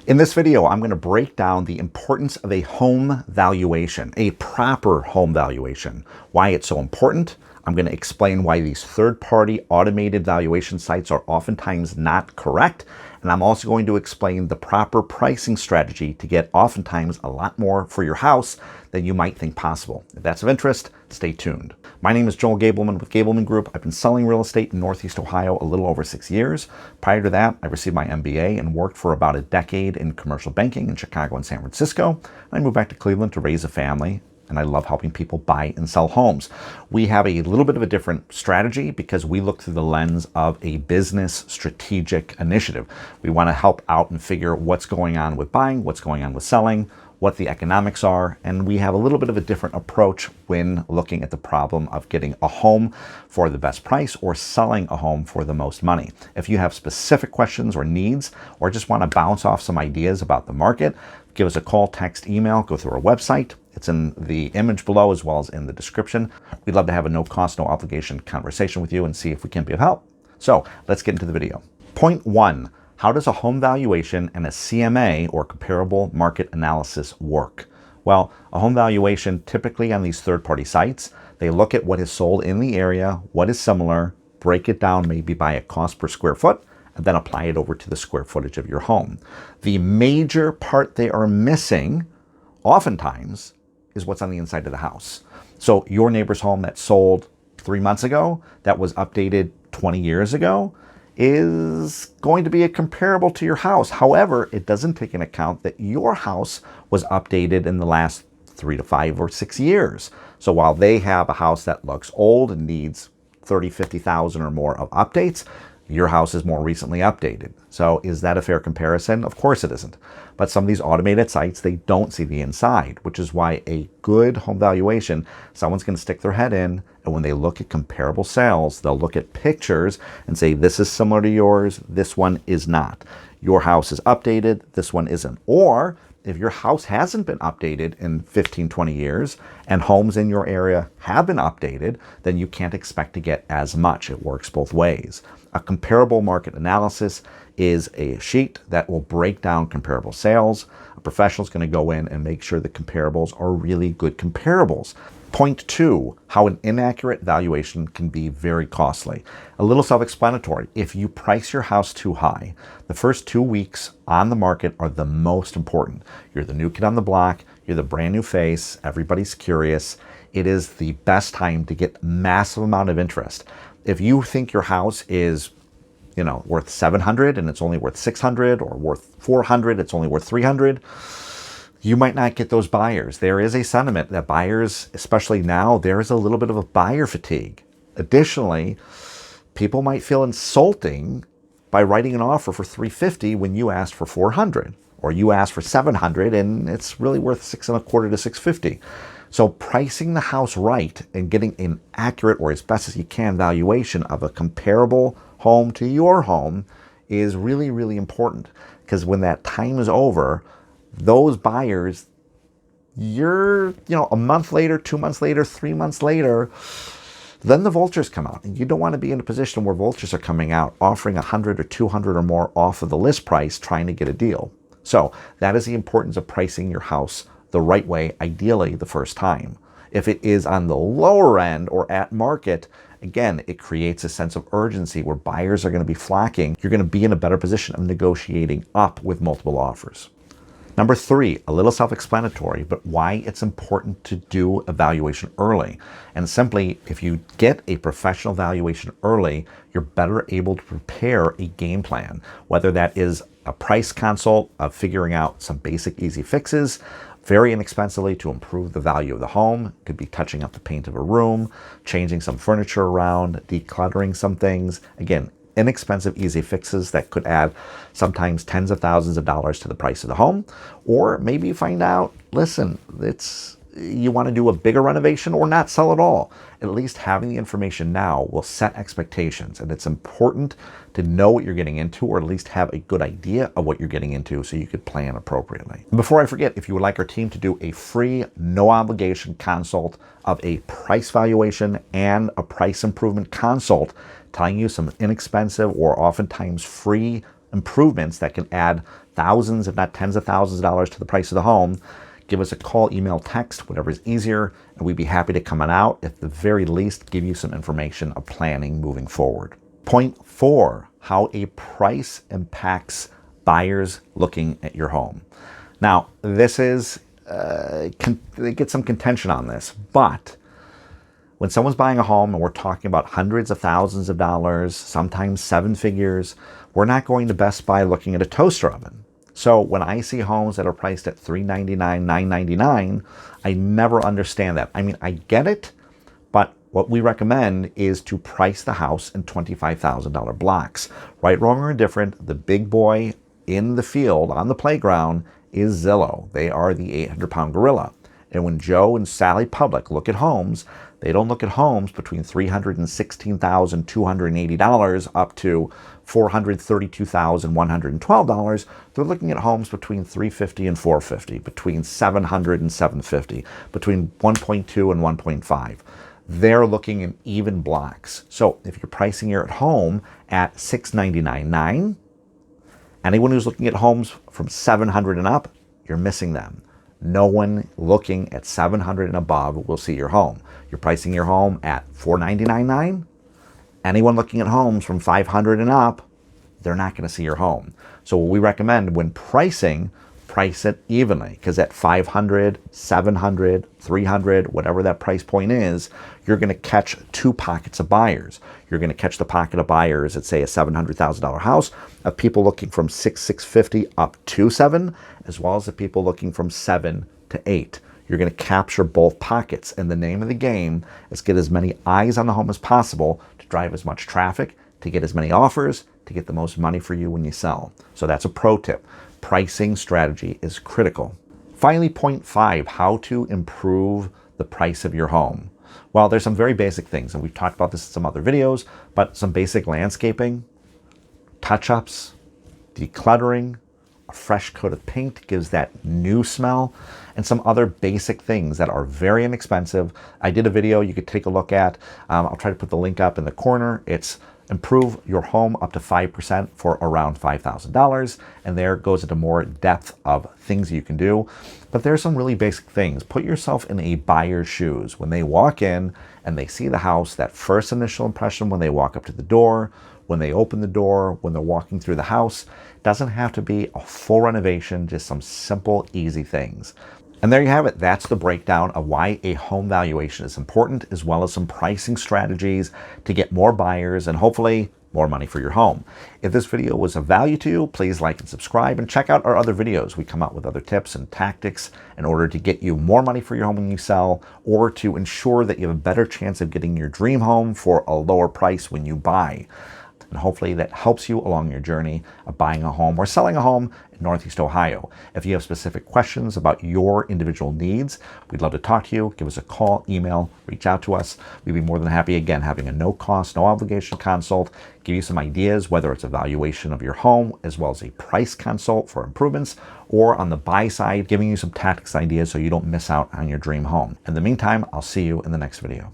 In this video, I'm going to break down the importance of a home valuation, a proper home valuation, why it's so important. I'm going to explain why these third-party automated valuation sites are oftentimes not correct. And I'm also going to explain the proper pricing strategy to get oftentimes a lot more for your house than you might think possible. If that's of interest, stay tuned. My name is Joel Gabelman with Gabelman Group. I've been selling real estate in Northeast Ohio a little over 6 years. Prior to that, I received my MBA and worked for about a decade in commercial banking in Chicago and San Francisco. I moved back to Cleveland to raise a family, and I love helping people buy and sell homes. We have a little bit of a different strategy because we look through the lens of a business strategic initiative. We want to help out and figure what's going on with buying, what's going on with selling, what the economics are, and we have a little bit of a different approach when looking at the problem of getting a home for the best price or selling a home for the most money. If you have specific questions or needs, or just want to bounce off some ideas about the market, give us a call, text, email, go through our website. It's in the image below as well as in the description. We'd love to have a no cost, no obligation conversation with you and see if we can be of help. So let's get into the video. Point 1. How does a home valuation and a CMA, or comparable market analysis, work? Well, a home valuation, typically on these third-party sites, they look at what is sold in the area, what is similar, break it down maybe by a cost per square foot, and then apply it over to the square footage of your home. The major part they are missing, oftentimes, is what's on the inside of the house. So your neighbor's home that sold 3 months ago, that was updated 20 years ago, is going to be a comparable to your house. However, it doesn't take into account that your house was updated in the last 3 to 5 or 6 years. So while they have a house that looks old and needs 30, 50,000 or more of updates, your house is more recently updated. So is that a fair comparison? Of course it isn't. But some of these automated sites, they don't see the inside, which is why a good home valuation, someone's going to stick their head in, and when they look at comparable sales, they'll look at pictures and say, this is similar to yours, this one is not. Your house is updated, this one isn't. Or if your house hasn't been updated in 15, 20 years and homes in your area have been updated, then you can't expect to get as much. It works both ways. A comparable market analysis is a sheet that will break down comparable sales. A professional is going to go in and make sure the comparables are really good comparables. Point 2, how an inaccurate valuation can be very costly. A little self-explanatory. If you price your house too high, the first 2 weeks on the market are the most important. You're the new kid on the block, you're the brand new face, everybody's curious. It is the best time to get massive amount of interest. If you think your house is, worth 700 and it's only worth 600, or worth 400, it's only worth 300, you might not get those buyers. There is a sentiment that buyers, especially now, there is a little bit of a buyer fatigue. Additionally, people might feel insulting by writing an offer for 350 when you asked for 400, or you asked for 700 and it's really worth 625 to 650. So pricing the house right and getting an accurate, or as best as you can, valuation of a comparable home to your home is really, really important. Because when that time is over, those buyers, you're, a month later, 2 months later, 3 months later, then the vultures come out. And you don't want to be in a position where vultures are coming out offering 100 or 200 or more off of the list price trying to get a deal. So that is the importance of pricing your house the right way, ideally the first time. If it is on the lower end or at market, again, it creates a sense of urgency where buyers are going to be flocking. You're going to be in a better position of negotiating up with multiple offers. Number 3, a little self-explanatory, but why it's important to do a valuation early. And simply, if you get a professional valuation early, you're better able to prepare a game plan, whether that is a price consult of figuring out some basic easy fixes, very inexpensively to improve the value of the home. It could be touching up the paint of a room, changing some furniture around, decluttering some things. Again, inexpensive, easy fixes that could add sometimes tens of thousands of dollars to the price of the home. Or maybe you find out, listen, you want to do a bigger renovation or not sell at all. At least having the information now will set expectations, and it's important to know what you're getting into, or at least have a good idea of what you're getting into so you could plan appropriately. Before I forget, if you would like our team to do a free, no obligation consult of a price valuation and a price improvement consult, telling you some inexpensive or oftentimes free improvements that can add thousands, if not tens of thousands of dollars to the price of the home, give us a call, email, text, whatever is easier, and we'd be happy to come on out, at the very least, give you some information of planning moving forward. Point 4, how a price impacts buyers looking at your home. Now, this is, they get some contention on this, but when someone's buying a home and we're talking about hundreds of thousands of dollars, sometimes 7 figures, we're not going to Best Buy looking at a toaster oven. So when I see homes that are priced at $399, $999, I never understand that. I mean, I get it, but what we recommend is to price the house in $25,000 blocks. Right, wrong, or indifferent, the big boy in the field, on the playground, is Zillow. They are the 800-pound gorilla. And when Joe and Sally Public look at homes, they don't look at homes between $316,280 up to $432,112. They're looking at homes between $350,000 and $450,000, between $700,000 and $750,000, between 1.2 and 1.5. They're looking in even blocks. So if you're pricing your home at $699.9, anyone who's looking at homes from $700,000 and up, you're missing them. No one looking at $700,000 and above will see your home. You're pricing your home at $499.9. Anyone looking at homes from $500,000 and up, they're not going to see your home. So what we recommend when pricing, price it evenly, because at $500,000, $700,000, $300,000, whatever that price point is, you're going to catch 2 pockets of buyers. You're going to catch the pocket of buyers at, say, a $700,000 house, of people looking from $650,000 up to $7,000, as well as the people looking from $7,000 to $8,000. You're going to capture both pockets, and the name of the game is get as many eyes on the home as possible to drive as much traffic, to get as many offers, to get the most money for you when you sell. So that's a pro tip. Pricing strategy is critical. Finally, point 5, how to improve the price of your home. Well, there's some very basic things, and we've talked about this in some other videos, but some basic landscaping, touch-ups, decluttering, a fresh coat of paint gives that new smell, and some other basic things that are very inexpensive. I did a video you could take a look at. I'll try to put the link up in the corner. It's improve your home up to 5% for around $5,000. And there goes into more depth of things you can do. But there's some really basic things. Put yourself in a buyer's shoes. When they walk in and they see the house, that first initial impression when they walk up to the door, when they open the door, when they're walking through the house, doesn't have to be a full renovation, just some simple, easy things. And there you have it. That's the breakdown of why a home valuation is important, as well as some pricing strategies to get more buyers and hopefully more money for your home. If this video was of value to you, please like and subscribe, and check out our other videos. We come out with other tips and tactics in order to get you more money for your home when you sell, or to ensure that you have a better chance of getting your dream home for a lower price when you buy. And hopefully that helps you along your journey of buying a home or selling a home in Northeast Ohio. If you have specific questions about your individual needs, we'd love to talk to you. Give us a call, email, reach out to us. We'd be more than happy, again, having a no cost, no obligation consult, give you some ideas, whether it's a valuation of your home, as well as a price consult for improvements, or on the buy side, giving you some tactics ideas so you don't miss out on your dream home. In the meantime, I'll see you in the next video.